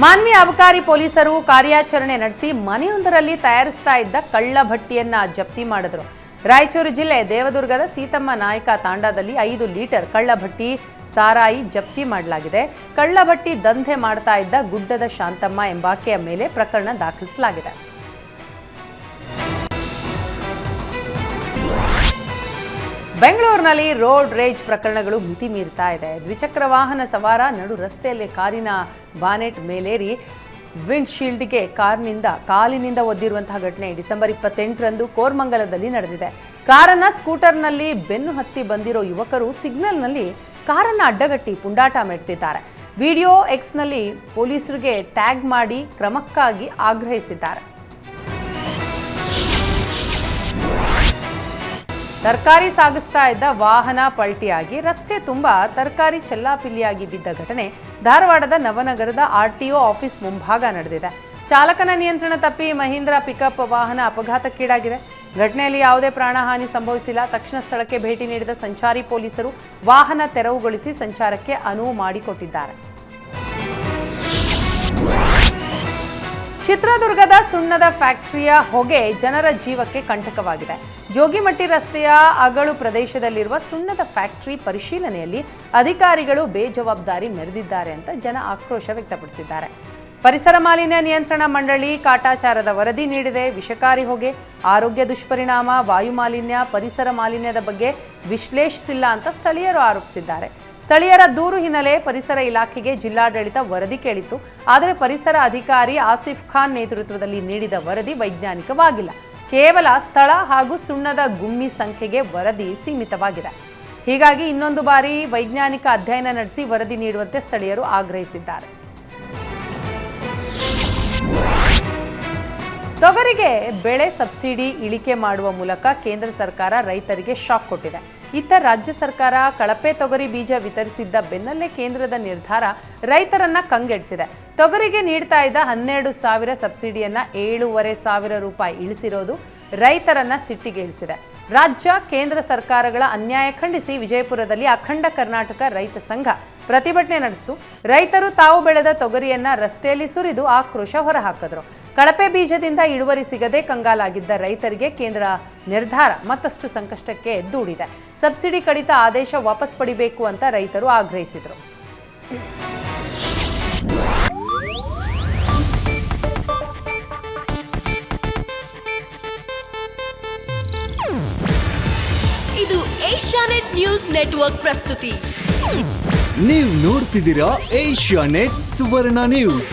ಮಾನ್ವಿ ಅಬಕಾರಿ ಪೊಲೀಸರು ಕಾರ್ಯಾಚರಣೆ ನಡೆಸಿ ಮನೆಯೊಂದರಲ್ಲಿ ತಯಾರಿಸ್ತಾ ಇದ್ದ ಕಳ್ಳಭಟ್ಟಿಯನ್ನ ಜಪ್ತಿ ಮಾಡಿದ್ರು. ರಾಯಚೂರು ಜಿಲ್ಲೆ ದೇವದುರ್ಗದ ಸೀತಮ್ಮ ನಾಯಕ ತಾಂಡಾದಲ್ಲಿ 5 ಲೀಟರ್ ಕಳ್ಳಭಟ್ಟಿ ಸಾರಾಯಿ ಜಪ್ತಿ ಮಾಡಲಾಗಿದೆ. ಕಳ್ಳಭಟ್ಟಿ ದಂಧೆ ಮಾಡ್ತಾ ಇದ್ದ ಗುಡ್ಡದ ಶಾಂತಮ್ಮ ಎಂಬಾಕೆಯ ಮೇಲೆ ಪ್ರಕರಣ ದಾಖಲಿಸಲಾಗಿದೆ. ಬೆಂಗಳೂರಿನಲ್ಲಿ ರೋಡ್ ರೇಜ್ ಪ್ರಕರಣಗಳು ಮಿತಿ ಮೀರ್ತಾ ಇದೆ. ದ್ವಿಚಕ್ರ ವಾಹನ ಸವಾರ ನಡು ರಸ್ತೆಯಲ್ಲಿ ಕಾರಿನ ಬಾನೆಟ್ ಮೇಲೇರಿ ವಿಂಡ್ ಶೀಲ್ಡ್ಗೆ ಕಾಲಿನಿಂದ ಒದ್ದಿರುವಂತಹ ಘಟನೆ ಡಿಸೆಂಬರ್ 28ರಂದು ಕೋರ್ಮಂಗಲದಲ್ಲಿ ನಡೆದಿದೆ. ಕಾರನ್ನ ಸ್ಕೂಟರ್ನಲ್ಲಿ ಬೆನ್ನು ಹತ್ತಿ ಬಂದಿರೋ ಯುವಕರು ಸಿಗ್ನಲ್ನಲ್ಲಿ ಕಾರನ್ನ ಅಡ್ಡಗಟ್ಟಿ ಪುಂಡಾಟ ಮೆಡ್ತಿದ್ದಾರೆ. ವಿಡಿಯೋ ಎಕ್ಸ್ನಲ್ಲಿ ಪೊಲೀಸರಿಗೆ ಟ್ಯಾಗ್ ಮಾಡಿ ಕ್ರಮಕ್ಕಾಗಿ ಆಗ್ರಹಿಸಿದ್ದಾರೆ. ತರಕಾರಿ ಸಾಗಿಸ್ತಾ ಇದ್ದ ವಾಹನ ಪಲ್ಟಿಯಾಗಿ ರಸ್ತೆ ತುಂಬಾ ತರಕಾರಿ ಚೆಲ್ಲಾಪಿಲ್ಲಿಯಾಗಿ ಬಿದ್ದ ಘಟನೆ ಧಾರವಾಡದ ನವನಗರದ ಆರ್ಟಿಒ ಆಫೀಸ್ ಮುಂಭಾಗ ನಡೆದಿದೆ. ಚಾಲಕನ ನಿಯಂತ್ರಣ ತಪ್ಪಿ ಮಹೀಂದ್ರ ಪಿಕಪ್ ವಾಹನ ಅಪಘಾತಕ್ಕೀಡಾಗಿದೆ. ಘಟನೆಯಲ್ಲಿ ಯಾವುದೇ ಪ್ರಾಣಹಾನಿ ಸಂಭವಿಸಿಲ್ಲ. ತಕ್ಷಣ ಸ್ಥಳಕ್ಕೆ ಭೇಟಿ ನೀಡಿದ ಸಂಚಾರಿ ಪೊಲೀಸರು ವಾಹನ ತೆರವುಗೊಳಿಸಿ ಸಂಚಾರಕ್ಕೆ ಅನುವು ಮಾಡಿಕೊಟ್ಟಿದ್ದಾರೆ. ಚಿತ್ರದುರ್ಗದ ಸುಣ್ಣದ ಫ್ಯಾಕ್ಟರಿಯ ಹೊಗೆ ಜನರ ಜೀವಕ್ಕೆ ಕಂಟಕವಾಗಿದೆ. ಜೋಗಿಮಟ್ಟಿ ರಸ್ತೆಯ ಅಗಳು ಪ್ರದೇಶದಲ್ಲಿರುವ ಸುಣ್ಣದ ಫ್ಯಾಕ್ಟರಿ ಪರಿಶೀಲನೆಯಲ್ಲಿ ಅಧಿಕಾರಿಗಳು ಬೇಜವಾಬ್ದಾರಿ ಮೆರೆದಿದ್ದಾರೆ ಅಂತ ಜನ ಆಕ್ರೋಶ ವ್ಯಕ್ತಪಡಿಸಿದ್ದಾರೆ. ಪರಿಸರ ಮಾಲಿನ್ಯ ನಿಯಂತ್ರಣ ಮಂಡಳಿ ಕಾಟಾಚಾರದ ವರದಿ ನೀಡಿದೆ. ವಿಷಕಾರಿ ಹೊಗೆ, ಆರೋಗ್ಯ ದುಷ್ಪರಿಣಾಮ, ವಾಯು ಮಾಲಿನ್ಯ, ಪರಿಸರ ಮಾಲಿನ್ಯದ ಬಗ್ಗೆ ವಿಶ್ಲೇಷಿಸಿಲ್ಲ ಅಂತ ಸ್ಥಳೀಯರು ಆರೋಪಿಸಿದ್ದಾರೆ. ಸ್ಥಳೀಯರ ದೂರು ಹಿನ್ನೆಲೆ ಪರಿಸರ ಇಲಾಖೆಗೆ ಜಿಲ್ಲಾಡಳಿತ ವರದಿ ಕೇಳಿತ್ತು. ಆದರೆ ಪರಿಸರ ಅಧಿಕಾರಿ ಆಸಿಫ್ ಖಾನ್ ನೇತೃತ್ವದಲ್ಲಿ ನೀಡಿದ ವರದಿ ವೈಜ್ಞಾನಿಕವಾಗಿಲ್ಲ. ಕೇವಲ ಸ್ಥಳ ಹಾಗೂ ಸುಣ್ಣದ ಗುಮ್ಮಿ ಸಂಖ್ಯೆಗೆ ವರದಿ ಸೀಮಿತವಾಗಿದೆ. ಹೀಗಾಗಿ ಇನ್ನೊಂದು ಬಾರಿ ವೈಜ್ಞಾನಿಕ ಅಧ್ಯಯನ ನಡೆಸಿ ವರದಿ ನೀಡುವಂತೆ ಸ್ಥಳೀಯರು ಆಗ್ರಹಿಸಿದ್ದಾರೆ. ತೊಗರಿಗೆ ಬೆಳೆ ಸಬ್ಸಿಡಿ ಇಳಿಕೆ ಮಾಡುವ ಮೂಲಕ ಕೇಂದ್ರ ಸರ್ಕಾರ ರೈತರಿಗೆ ಶಾಕ್ ಕೊಟ್ಟಿದೆ. ಇತ್ತ ರಾಜ್ಯ ಸರ್ಕಾರ ಕಳಪೆ ತೊಗರಿ ಬೀಜ ವಿತರಿಸಿದ್ದ ಬೆನ್ನಲ್ಲೇ ಕೇಂದ್ರದ ನಿರ್ಧಾರ ರೈತರನ್ನ ಕಂಗೆಡಿಸಿದೆ. ತೊಗರಿಗೆ ನೀಡ್ತಾ ಇದ್ದ 12,000 ಸಬ್ಸಿಡಿಯನ್ನ 7,500 ರೂಪಾಯಿ ಇಳಿಸಿರೋದು ರೈತರನ್ನ ಸಿಟ್ಟಿಗೇಳಿಸಿದೆ. ರಾಜ್ಯ ಕೇಂದ್ರ ಸರ್ಕಾರಗಳ ಅನ್ಯಾಯ ಖಂಡಿಸಿ ವಿಜಯಪುರದಲ್ಲಿ ಅಖಂಡ ಕರ್ನಾಟಕ ರೈತ ಸಂಘ ಪ್ರತಿಭಟನೆ ನಡೆಸಿತು. ರೈತರು ತಾವು ಬೆಳೆದ ತೊಗರಿಯನ್ನ ರಸ್ತೆಯಲ್ಲಿ ಸುರಿದು ಆಕ್ರೋಶ ಹೊರಹಾಕಿದ್ರು. ಕಳಪೆ ಬೀಜದಿಂದ ಇಳುವರಿ ಸಿಗದೆ ಕಂಗಾಲಾಗಿದ್ದ ರೈತರಿಗೆ ಕೇಂದ್ರ ನಿರ್ಧಾರ ಮತ್ತಷ್ಟು ಸಂಕಷ್ಟಕ್ಕೆ ದೂಡಿದೆ. ಸಬ್ಸಿಡಿ ಕಡಿತ ಆದೇಶ ವಾಪಸ್ ಪಡಿಬೇಕು ಅಂತ ರೈತರು ಆಗ್ರಹಿಸಿದರು. ಇದು ಏಷ್ಯಾನೆಟ್ ನ್ಯೂಸ್ ನೆಟ್ವರ್ಕ್ ಪ್ರಸ್ತುತಿ. ನೀವು ನೋಡ್ತಿದ್ದೀರಾ ಏಷ್ಯಾನೆಟ್ ಸುವರ್ಣ ನ್ಯೂಸ್.